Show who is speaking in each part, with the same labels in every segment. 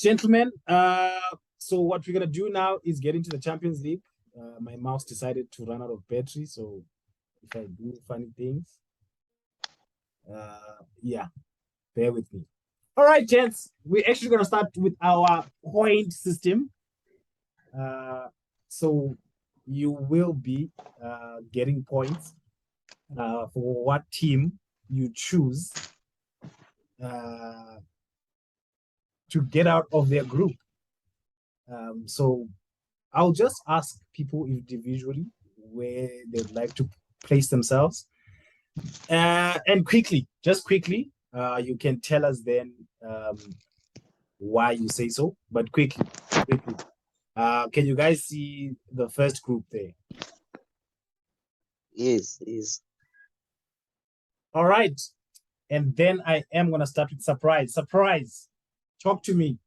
Speaker 1: gentlemen. So what we're gonna do now is get into the Champions League. My mouse decided to run out of battery, so if I do funny things, yeah, bear with me. All right, gents, we're actually gonna start with our point system. So you will be getting points for what team you choose to get out of their group. So I'll just ask people individually where they'd like to place themselves. And quickly, you can tell us then why you say so, but quickly. Can you guys see the first group there?
Speaker 2: Yes.
Speaker 1: All right. And then I am going to start with surprise. Surprise. Talk to me.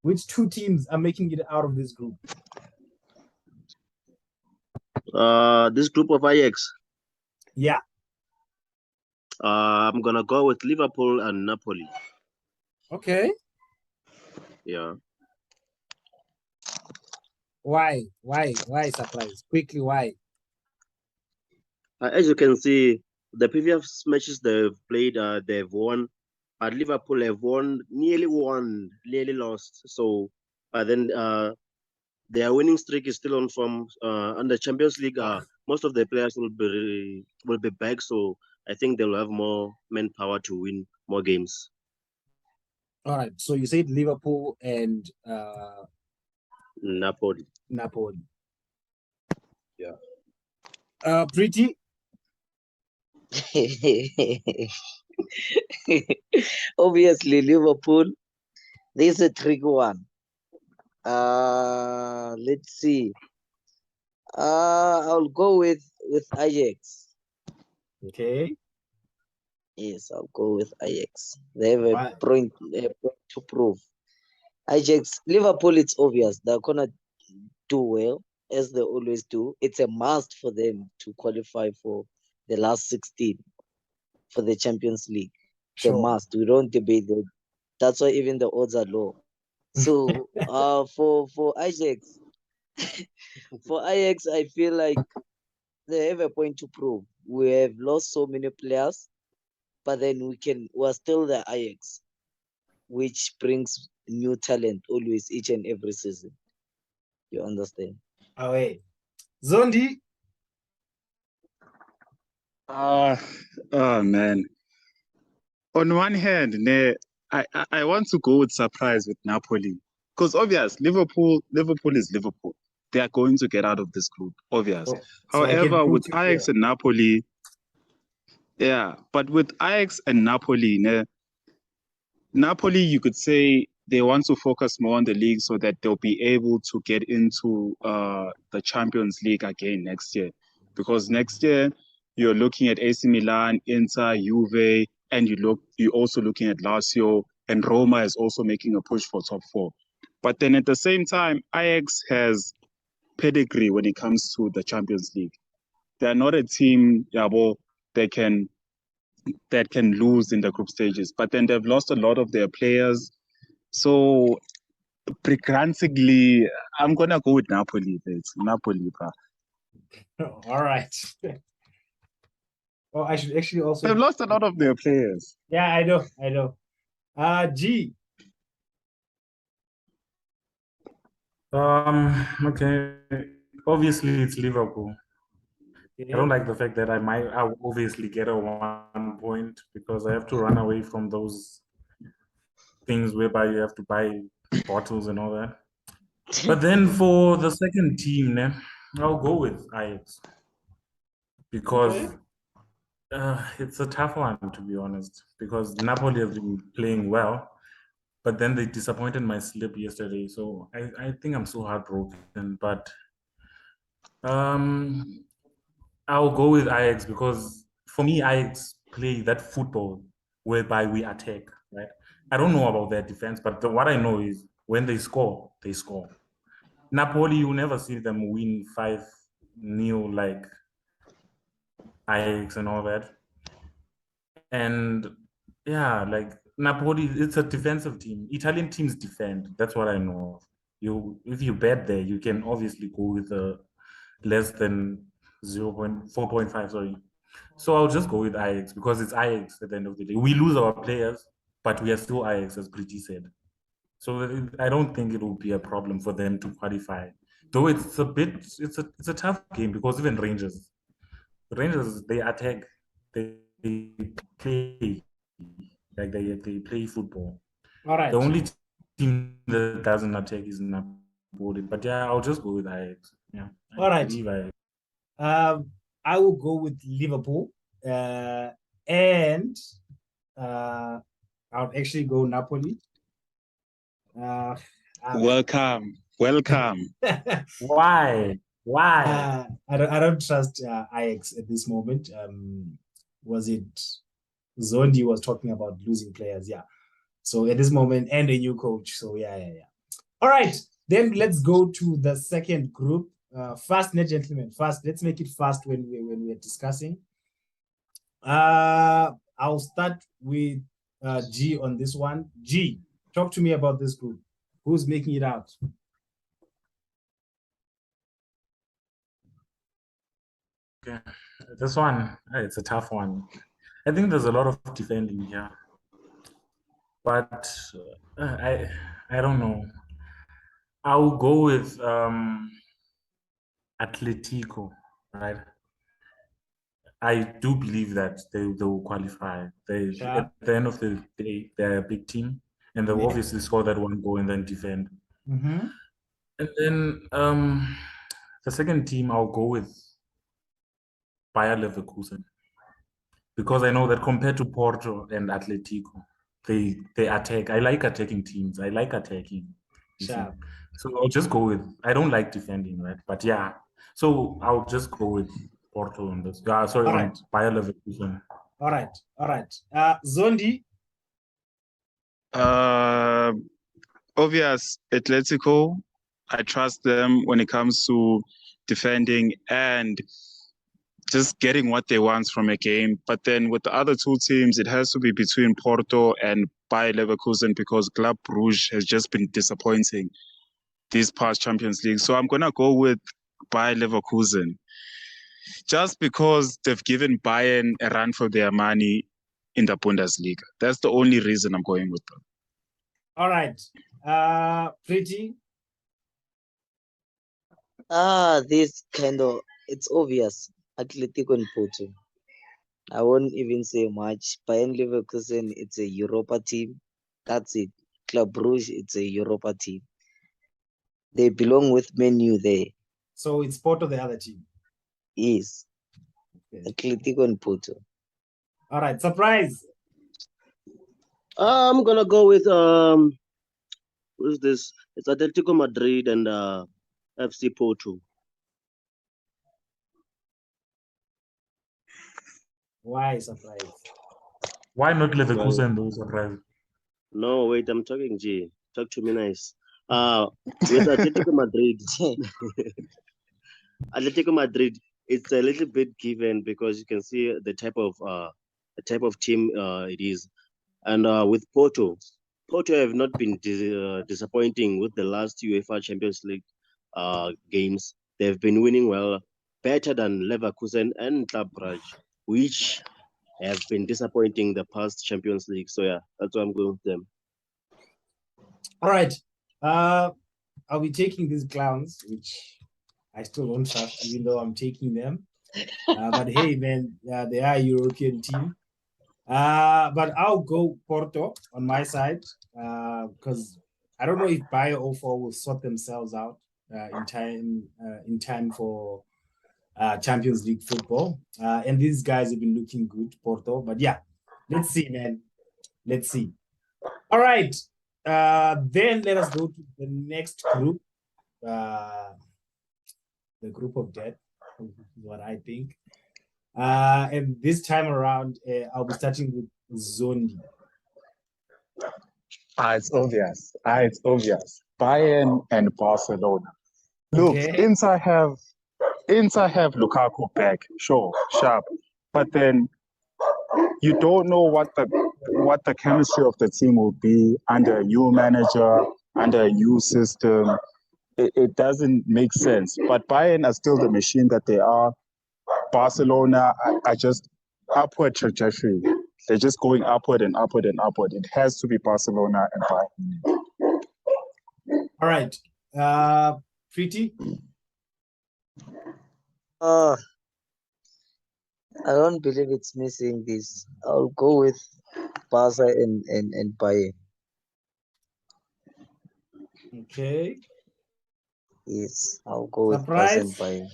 Speaker 1: Which two teams are making it out of this group?
Speaker 3: This group of Ajax.
Speaker 1: Yeah.
Speaker 3: I'm gonna go with Liverpool and Napoli.
Speaker 1: Okay.
Speaker 3: Yeah.
Speaker 1: Why? Why surprise? Quickly, why?
Speaker 3: As you can see, the previous matches they've played, they've won. But Liverpool have nearly lost. So, but then their winning streak is still on from under Champions League. Most of the players will be back, so I think they'll have more manpower to win more games.
Speaker 1: All right. So you said Liverpool and
Speaker 3: Napoli.
Speaker 1: Yeah. Pretty.
Speaker 2: Obviously, Liverpool. This is a tricky one. Let's see. I'll go with Ajax.
Speaker 1: Okay.
Speaker 2: Yes, I'll go with Ajax. They have a point to prove. Ajax, Liverpool, it's obvious they're gonna do well as they always do. It's a must for them to qualify for the last 16 for the Champions League. It's a must. We don't debate that. That's why even the odds are low. So for Ajax, I feel like they have a point to prove. We have lost so many players, but then we're still the Ajax, which brings new talent always each and every season. You understand?
Speaker 1: Away. Zondi.
Speaker 4: Oh man. On one hand, I want to go with surprise with Napoli. Because obvious, Liverpool is Liverpool. They are going to get out of this group, obvious.
Speaker 1: Oh, so
Speaker 4: however, with Ajax and Napoli, but with Ajax and Napoli, Napoli, you could say they want to focus more on the league so that they'll be able to get into the Champions League again next year. Because next year, you're looking at AC Milan, Inter, Juve, and you're also looking at Lazio, and Roma is also making a push for top 4. But then at the same time, Ajax has pedigree when it comes to the Champions League. They're not a team, that can lose in the group stages. But then they've lost a lot of their players. So, pregrantly, I'm going to go with Napoli. It's Napoli, bro.
Speaker 1: All right. Oh, I should actually also...
Speaker 4: They've lost a lot of their players.
Speaker 1: Yeah, I know. G.
Speaker 5: Okay. Obviously, it's Liverpool.
Speaker 1: Okay.
Speaker 5: I don't like the fact that I will obviously get a 1 point because I have to run away from those things whereby you have to buy bottles and all that. But then for the second team, I'll go with Ajax because it's a tough one, to be honest, because Napoli have been playing well, but then they disappointed my slip yesterday. So I think I'm so heartbroken, but I'll go with Ajax because for me, Ajax play that football whereby we attack, right? I don't know about their defense, but what I know is when they score, they score. Napoli, you never see them win 5-0 like Ajax and all that. And yeah, like Napoli, it's a defensive team. Italian teams defend. That's what I know. If you bet there, you can obviously go with a less than 4.5, sorry. So I'll just go with Ajax because it's Ajax at the end of the day. We lose our players, but we are still Ajax, as Pretty said. So I don't think it will be a problem for them to qualify. Though it's a tough game because even Rangers, they attack, they play like they play football.
Speaker 1: All right.
Speaker 5: The only team that doesn't attack is Napoli. But yeah, I'll just go with Ajax. Yeah.
Speaker 1: All right.
Speaker 5: Believe Ajax.
Speaker 1: I will go with Liverpool. And I'll actually go Napoli.
Speaker 4: Welcome.
Speaker 5: Why?
Speaker 1: I don't trust Ajax at this moment. Was it Zondi was talking about losing players? Yeah. So at this moment, and a new coach. So yeah. All right, then let's go to the second group. Fast, gentlemen. Fast. Let's make it fast when we're discussing. I'll start with G on this one. G, talk to me about this group. Who's making it out?
Speaker 5: Okay. This one, it's a tough one. I think there's a lot of defending here. But I don't know. I'll go with Atletico, right? I do believe that they will qualify. At the end of the day, they're a big team, and they'll obviously score that one goal and then defend.
Speaker 1: Mm-hmm.
Speaker 5: And then the second team, I'll go with Bayer Leverkusen, because I know that compared to Porto and Atletico, they attack. I like attacking teams. I like attacking.
Speaker 1: Sure.
Speaker 5: So I'll just go with. I don't like defending, right? But yeah, so I'll just go with Porto on this. Sorry,
Speaker 1: All
Speaker 5: on
Speaker 1: right.
Speaker 5: Bayer Leverkusen.
Speaker 1: All right. Zondi.
Speaker 4: Obvious Atletico. I trust them when it comes to defending and just getting what they want from a game. But then with the other two teams, it has to be between Porto and Bayer Leverkusen because Club Brugge has just been disappointing these past Champions League. So I'm going to go with Bayer Leverkusen just because they've given Bayern a run for their money in the Bundesliga. That's the only reason I'm going with them.
Speaker 1: All right. Pretty.
Speaker 2: This kind of, it's obvious. Atletico and Porto. I won't even say much. Bayern Leverkusen, it's a Europa team. That's it. Club Brugge, it's a Europa team. They belong with Man U there.
Speaker 1: So it's Porto, the other team.
Speaker 2: Yes. Okay. Atletico and Porto.
Speaker 1: All right. Surprise.
Speaker 3: I'm gonna go with who's this? It's Atletico Madrid and FC Porto.
Speaker 1: Why surprise?
Speaker 5: Why not Leverkusen though, surprise?
Speaker 3: No, wait, I'm talking G. Talk to me nice. With Atletico Madrid. Atletico Madrid, it's a little bit given because you can see the type of team it is. And with Porto have not been disappointing with the last UEFA Champions League games. They've been winning well, better than Leverkusen and Club Brugge, which have been disappointing the past Champions League. So yeah, that's why I'm going with them.
Speaker 1: All right. I'll be taking these clowns, which I still don't trust, even though I'm taking them. But hey, man, they are a European team. But I'll go Porto on my side because I don't know if Bayer or will sort themselves out in time for Champions League football. And these guys have been looking good, Porto. But yeah, let's see, man. Let's see. All right. Then let us go to the next group. The group of death, is what I think. And this time around, I'll be starting with Zondi.
Speaker 4: It's obvious. Bayern and Barcelona. Look, Inter have Lukaku back, sure, sharp. But then you don't know what what the chemistry of the team will be under a new manager, under a new system. It doesn't make sense. But Bayern are still the machine that they are. Barcelona are just upward trajectory. They're just going upward and upward and upward. It has to be Barcelona and Bayern.
Speaker 1: All right. Pretty.
Speaker 2: I don't believe it's missing this. I'll go with Barca and Bayern.
Speaker 1: Okay.
Speaker 2: Yes, I'll go with Barca and Bayern.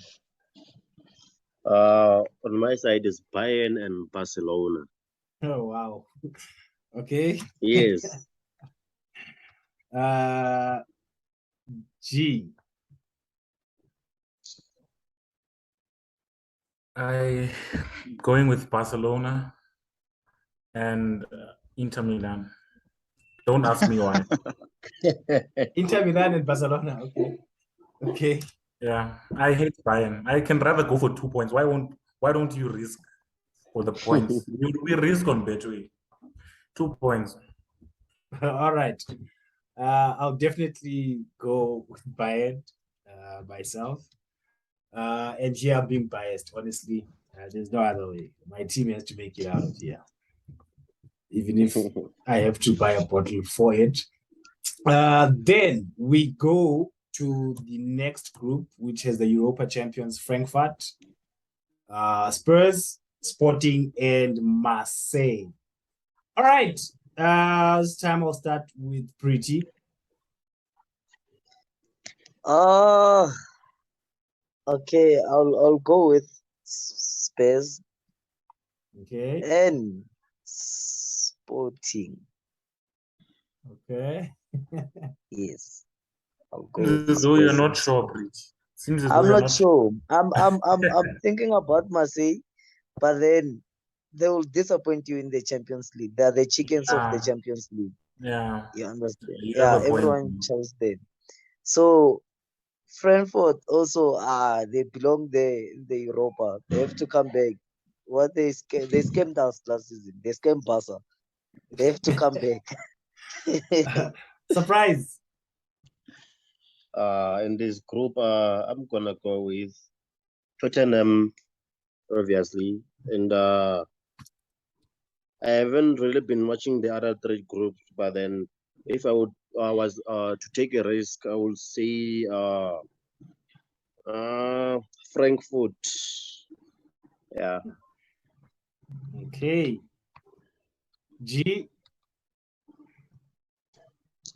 Speaker 3: On my side is Bayern and Barcelona.
Speaker 1: Oh wow. Okay.
Speaker 3: Yes.
Speaker 1: G.
Speaker 5: I going with Barcelona and Inter Milan. Don't ask me why.
Speaker 1: Inter Milan and Barcelona. Okay. Okay.
Speaker 5: Yeah, I hate Bayern. I can rather go for 2 points. Why don't you risk for the points? we risk on Betway. 2 points.
Speaker 1: All right. I'll definitely go with Bayern myself. And here I'm being biased, honestly. There's no other way. My team has to make it out of here. Even if I have to buy a bottle for it. Then we go to the next group, which has the Europa champions Frankfurt, Spurs, Sporting, and Marseille. All right. This time I'll start with Pretty.
Speaker 2: Okay, I'll go with Spurs.
Speaker 1: Okay.
Speaker 2: And Sporting.
Speaker 1: Okay.
Speaker 2: Yes. I'll go with
Speaker 5: Though you're not sure, Pretty. Seems as
Speaker 2: I'm
Speaker 5: though you're
Speaker 2: not sure. I'm thinking about Marseille, but then they will disappoint you in the Champions League. They're the chickens of the Champions League.
Speaker 5: Yeah.
Speaker 2: You understand?
Speaker 5: You have a point.
Speaker 2: Everyone chose them. So Frankfurt also they belong there in the Europa. They have to come back. What they scammed us last season. They scammed Barca. They have to come back.
Speaker 1: Surprise.
Speaker 3: In this group, I'm gonna go with Tottenham, obviously, and I haven't really been watching the other three groups. But then, if I was to take a risk, I would say Frankfurt. Yeah.
Speaker 1: Okay. G.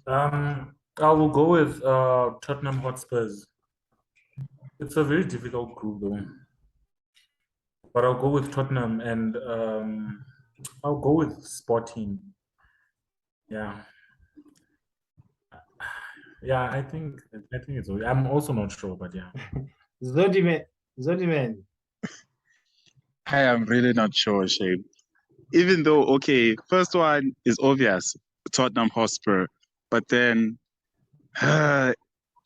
Speaker 5: I will go with Tottenham Hotspurs. It's a very difficult group though. But I'll go with Tottenham and I'll go with Sporting. Yeah. Yeah, I think it's okay. I'm also not sure, but yeah.
Speaker 1: Zodiman.
Speaker 4: I am really not sure, Shane. Even though, okay, first one is obvious, Tottenham Hotspur, but then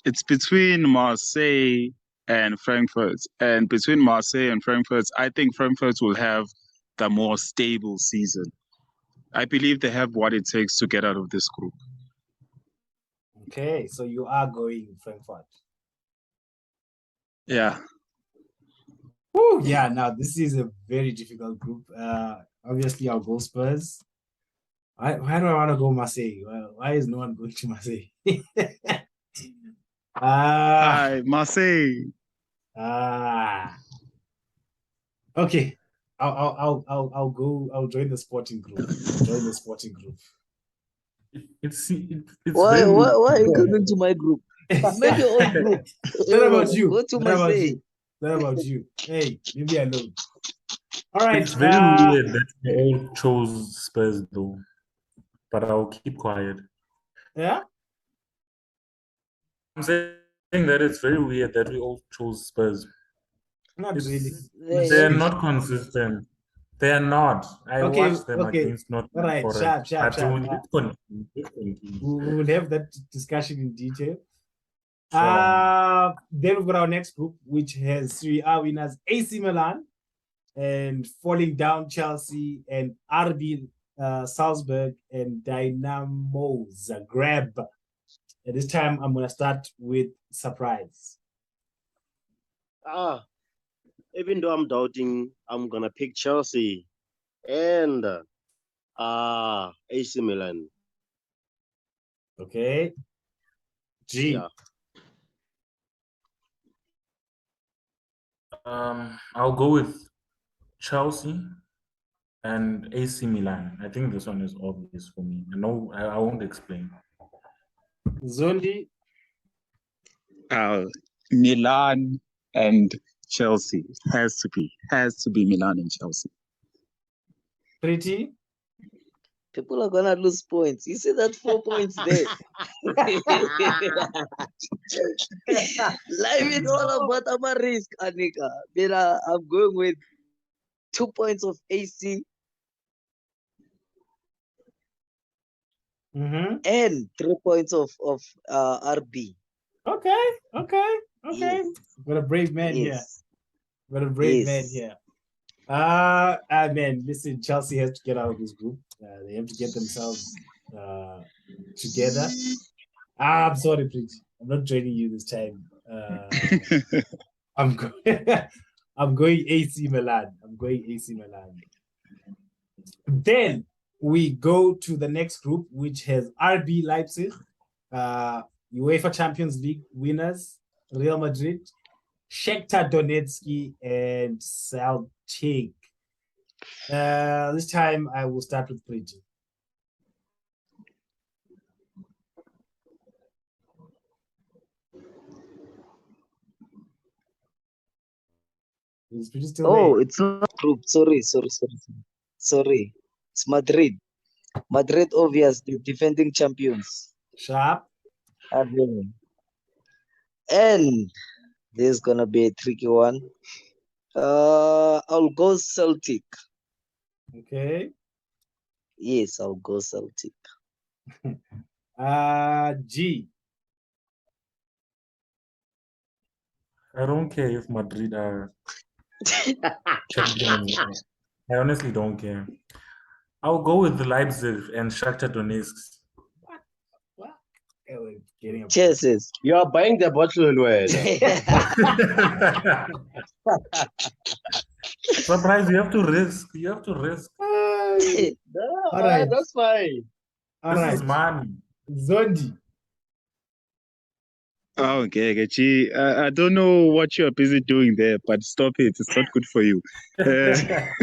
Speaker 4: it's between Marseille and Frankfurt. And between Marseille and Frankfurt, I think Frankfurt will have the more stable season. I believe they have what it takes to get out of this group.
Speaker 1: Okay, so you are going Frankfurt.
Speaker 4: Yeah.
Speaker 1: Ooh, yeah, now this is a very difficult group. Obviously, I'll go Spurs. Why do I want to go Marseille? Well, why is no one going to Marseille?
Speaker 4: Marseille.
Speaker 1: Okay. I'll go. I'll join the Sporting group.
Speaker 5: It's
Speaker 2: why are you coming to my group? Make your own group.
Speaker 1: What about you?
Speaker 2: Go to Marseille.
Speaker 1: What about you? Hey, leave me alone. All right.
Speaker 5: It's very weird that we all chose Spurs though. But I'll keep quiet.
Speaker 1: Yeah?
Speaker 5: I'm saying that it's very weird that we all chose Spurs.
Speaker 1: Not really.
Speaker 5: They're not consistent. They are not. I watched them against Nottingham
Speaker 1: All right,
Speaker 5: Forest.
Speaker 1: We'll have that discussion in detail.
Speaker 5: Sure.
Speaker 1: Then we've got our next group, which has Serie A winners AC Milan and falling down Chelsea and RB Salzburg, and Dynamo Zagreb. At this time, I'm gonna start with surprise.
Speaker 3: Even though I'm doubting, I'm gonna pick Chelsea and AC Milan.
Speaker 1: Okay. G.
Speaker 3: Yeah.
Speaker 5: I'll go with Chelsea and AC Milan. I think this one is obvious for me. No, I won't explain.
Speaker 1: Zondi.
Speaker 4: Milan and Chelsea. Has to be Milan and Chelsea.
Speaker 1: Pretty.
Speaker 2: People are gonna lose points. You see that 4 points there. Life is all about our risk, Anika. But I'm going with 2 points of AC and 3 points of RB.
Speaker 1: Okay.
Speaker 2: Yes.
Speaker 1: What a brave man here.
Speaker 2: Yes.
Speaker 1: What a brave man
Speaker 2: Yes.
Speaker 1: here. Man, listen, Chelsea has to get out of this group. They have to get themselves together. I'm sorry, Preach. I'm not joining you this time. I'm going AC Milan. Then we go to the next group, which has RB Leipzig, UEFA Champions League winners, Real Madrid, Shakhtar Donetsk, and Celtic. This time I will start with Pretty. Is Pretty still there?
Speaker 2: It's not group. Sorry. It's Madrid. Madrid, obvious, the defending champions.
Speaker 1: Sharp.
Speaker 2: And this is gonna be a tricky one. I'll go Celtic.
Speaker 1: Okay.
Speaker 2: Yes, I'll go Celtic.
Speaker 1: G.
Speaker 5: I don't care if Madrid are champions. I honestly don't care. I'll go with Leipzig and Shakhtar Donetsk.
Speaker 1: What? Getting a
Speaker 2: Cheers.
Speaker 3: You are buying the bottle, well.
Speaker 5: Surprise, you have to risk.
Speaker 1: All right.
Speaker 3: That's fine.
Speaker 5: This is money.
Speaker 1: Zondi.
Speaker 4: Okay, Gee, I don't know what you're busy doing there, but stop it. It's not good for you. It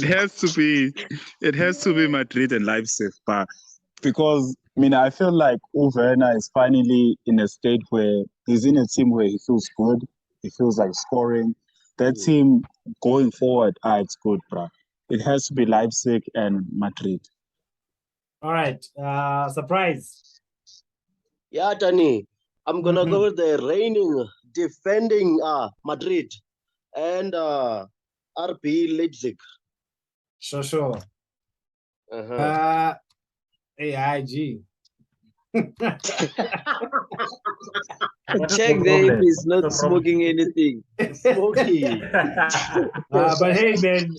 Speaker 4: has to be Madrid and Leipzig, but because I feel like Werner is finally in a state where he's in a team where he feels good. He feels like scoring. That team going forward, it's good, bro. It has to be Leipzig and Madrid.
Speaker 1: All right. Surprise.
Speaker 3: Yeah, Tony. I'm gonna go with the reigning, defending Madrid and RB Leipzig.
Speaker 1: Sure. AIG.
Speaker 2: Check there if he's not smoking anything.
Speaker 3: Smoky.
Speaker 1: But hey, man,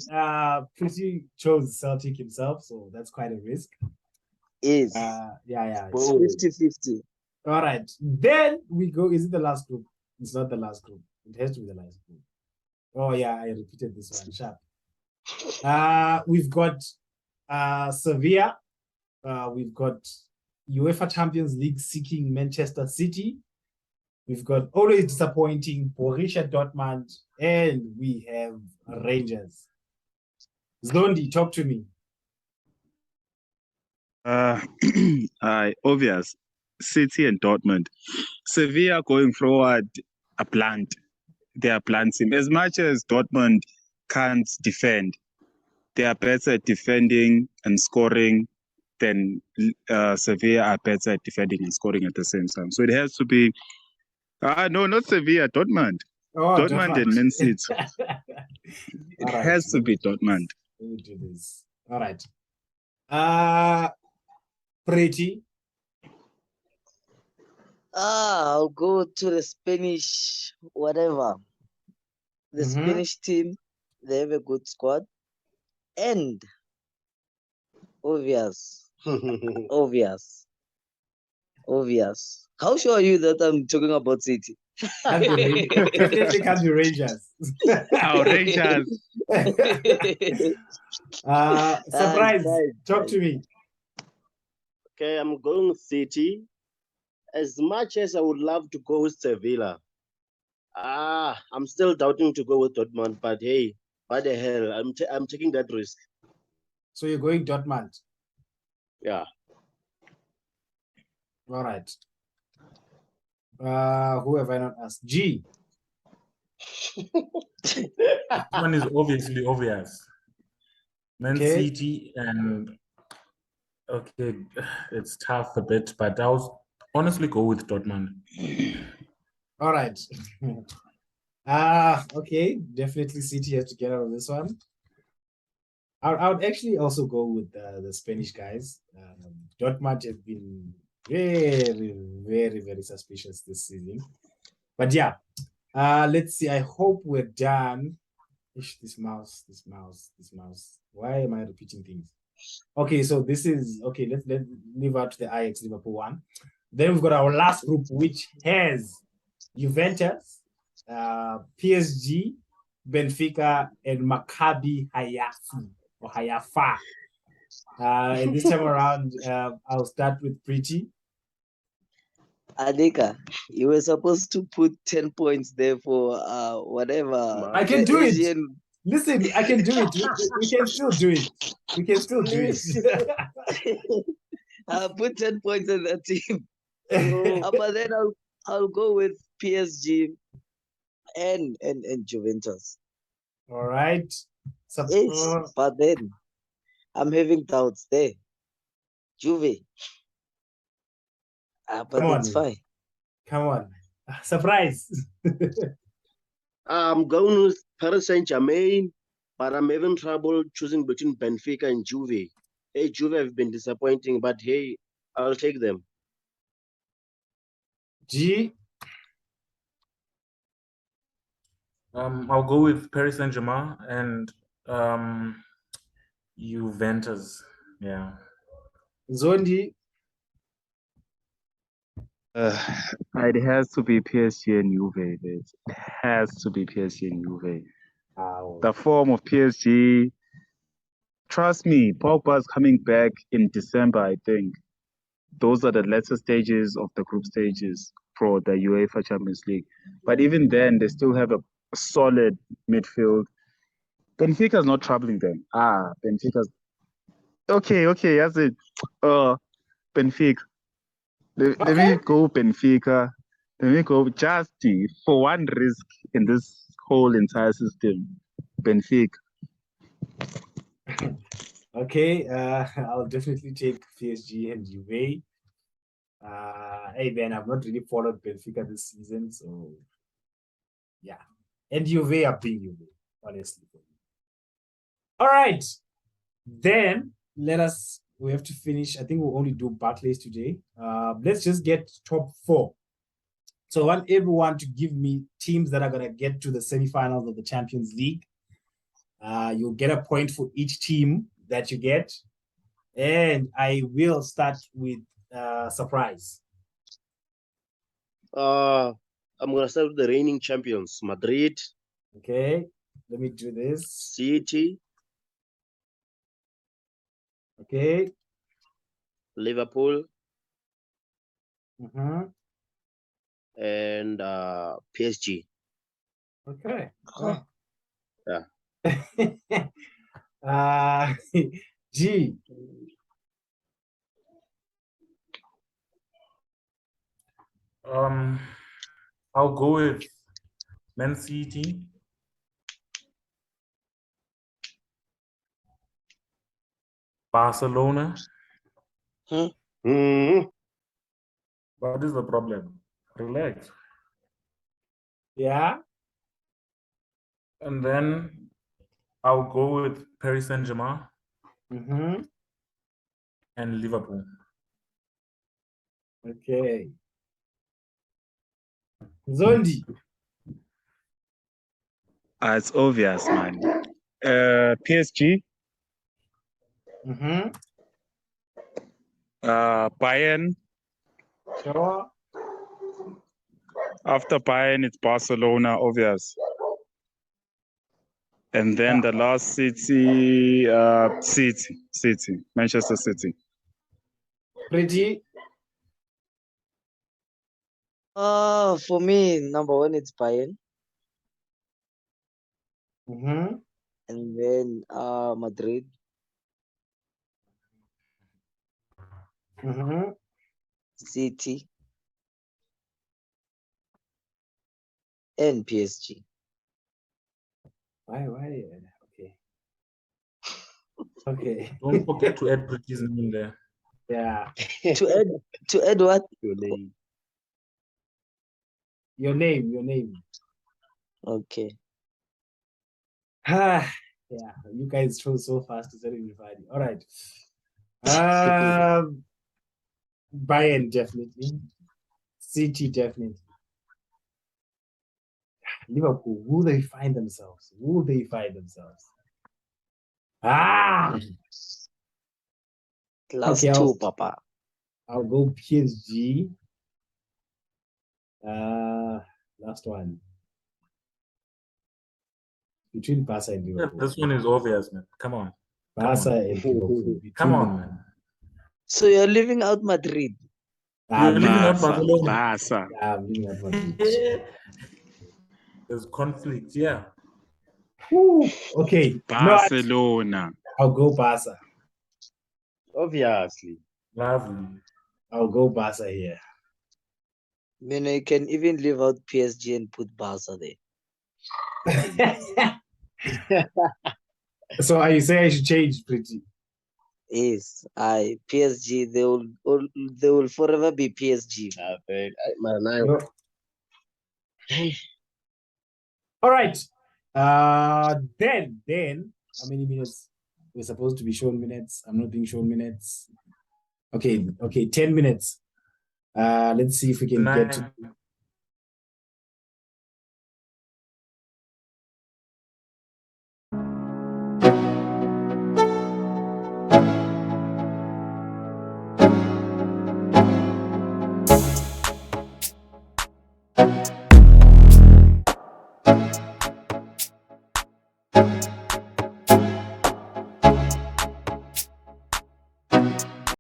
Speaker 1: Pretty chose Celtic himself, so that's quite a risk.
Speaker 2: Is
Speaker 1: yeah.
Speaker 2: It's 50-50.
Speaker 1: All right. Then we go. Is it the last group? It's not the last group. It has to be the last group. Oh, yeah, I repeated this one. Sharp. We've got Sevilla. We've got UEFA Champions League seeking Manchester City. We've got always disappointing Borussia Dortmund. And we have Rangers. Zondi, talk to me.
Speaker 4: Obvious. City and Dortmund. Sevilla going forward are blunt. They are blunt team. As much as Dortmund can't defend, they are better at defending and scoring than Sevilla are better at defending and scoring at the same time. So it has to be no, not Sevilla, Dortmund. Dortmund and Man City. It has to be Dortmund.
Speaker 1: Let me do this. All right. Pretty.
Speaker 2: I'll go to the Spanish, whatever. The Spanish team, they have a good squad. And Obvious. Obvious. How sure are you that I'm talking about City?
Speaker 1: Definitely can't be Rangers.
Speaker 4: Outrageous.
Speaker 1: Surprise.
Speaker 2: Guys,
Speaker 1: Talk to me.
Speaker 3: Okay, I'm going City. As much as I would love to go with Sevilla, I'm still doubting to go with Dortmund. But hey, what the hell? I'm taking that risk.
Speaker 1: So you're going Dortmund.
Speaker 3: Yeah.
Speaker 1: All right. Who have I not asked? G.
Speaker 5: This one is obviously obvious. Man
Speaker 1: Okay.
Speaker 5: City and okay, it's tough a bit, but I'll honestly go with Dortmund.
Speaker 1: All right. Okay. Definitely City has to get out of this one. I would actually also go with the Spanish guys. Dortmund have been very, very, very suspicious this season. But yeah, let's see. I hope we're done. This mouse. Why am I repeating things? Okay, so this is okay. Let's leave out the Ajax Liverpool one. Then we've got our last group, which has Juventus, PSG, Benfica, and Maccabi Haifa. And this time around, I'll start with Pretty.
Speaker 2: Adeka, you were supposed to put 10 points there for whatever.
Speaker 1: I can
Speaker 2: the
Speaker 1: do
Speaker 2: Asian...
Speaker 1: it. Listen, I can do it. We can still do it. We can still do it.
Speaker 2: Put 10 points in that team.
Speaker 3: Oh,
Speaker 2: But then I'll go with PSG and Juventus.
Speaker 1: All right.
Speaker 2: But then I'm having doubts there. Juve. But
Speaker 1: Come on.
Speaker 2: it's fine.
Speaker 1: Come on. Surprise.
Speaker 3: I'm going with Paris Saint-Germain, but I'm having trouble choosing between Benfica and Juve. Hey, Juve have been disappointing, but hey, I'll take them.
Speaker 1: G.
Speaker 5: I'll go with Paris Saint-Germain and Juventus. Yeah.
Speaker 1: Zondi.
Speaker 4: It has to be PSG and Juve. It has to be PSG and Juve.
Speaker 1: Wow.
Speaker 4: The form of PSG, trust me, Pogba's coming back in December, I think. Those are the latter stages of the group stages for the UEFA Champions League. But even then, they still have a solid midfield. Benfica's not troubling them. Benfica's... Okay, that's it. Benfica. Let me go Benfica. Let me go just for one risk in this whole entire system. Benfica.
Speaker 1: Okay, I'll definitely take PSG and Juve. Hey Ben, I've not really followed Benfica this season, so yeah. And Juve are being Juve, honestly. All right, then we have to finish. I think we'll only do Barclays today. Let's just get top 4. So I want everyone to give me teams that are gonna get to the semifinals of the Champions League. You'll get a point for each team that you get. And I will start with surprise.
Speaker 3: I'm gonna start with the reigning champions, Madrid.
Speaker 1: Okay, let me do this.
Speaker 3: City.
Speaker 1: Okay.
Speaker 3: Liverpool.
Speaker 1: And
Speaker 3: PSG.
Speaker 1: Okay.
Speaker 3: Yeah.
Speaker 1: G.
Speaker 5: I'll go with Man City, Barcelona. What is the problem? Relax.
Speaker 1: Yeah.
Speaker 5: And then I'll go with Paris Saint-Germain and Liverpool.
Speaker 1: Okay. Zondi.
Speaker 4: It's obvious, man. PSG. Bayern.
Speaker 1: Sure.
Speaker 4: After Bayern, it's Barcelona, obvious. And then the last city, City, Manchester City.
Speaker 1: Pretty.
Speaker 2: For me, number one, it's Bayern.
Speaker 1: Mm-hmm.
Speaker 2: And then Madrid.
Speaker 1: Mm-hmm.
Speaker 2: City. And PSG.
Speaker 1: Why? Okay. Okay.
Speaker 5: Don't forget to add Pretty's name there.
Speaker 1: Yeah.
Speaker 2: To add what?
Speaker 3: Your name.
Speaker 1: Your name.
Speaker 2: Okay.
Speaker 1: Yeah, you guys chose so fast to even Friday. All right. Bayern definitely. City definitely. Liverpool, will they find themselves? Ah,
Speaker 2: Last
Speaker 1: okay,
Speaker 2: two, Papa.
Speaker 1: I'll go PSG. Last one. Between Barca and
Speaker 5: Yeah,
Speaker 1: Liverpool.
Speaker 5: this one is obvious, man. Come on.
Speaker 1: Barca and Liverpool.
Speaker 5: Come
Speaker 1: between
Speaker 5: on,
Speaker 1: them.
Speaker 5: man.
Speaker 2: So you're leaving out Madrid.
Speaker 5: You're leaving out
Speaker 4: Barca.
Speaker 5: Barcelona.
Speaker 4: Barca.
Speaker 1: I'm leaving out Madrid.
Speaker 5: There's conflict, yeah.
Speaker 1: Whew, okay.
Speaker 4: Barcelona.
Speaker 1: No, I'll go Barca.
Speaker 3: Obviously.
Speaker 5: Lovely.
Speaker 1: I'll go Barca here.
Speaker 2: You can even leave out PSG and put Barca there.
Speaker 1: So are you saying I should change, Pretty?
Speaker 2: Yes, PSG. They will forever be PSG.
Speaker 1: No. All right. Then, how many minutes? We're supposed to be shown minutes. I'm not being shown minutes. Okay, 10 minutes. Let's see if we can get to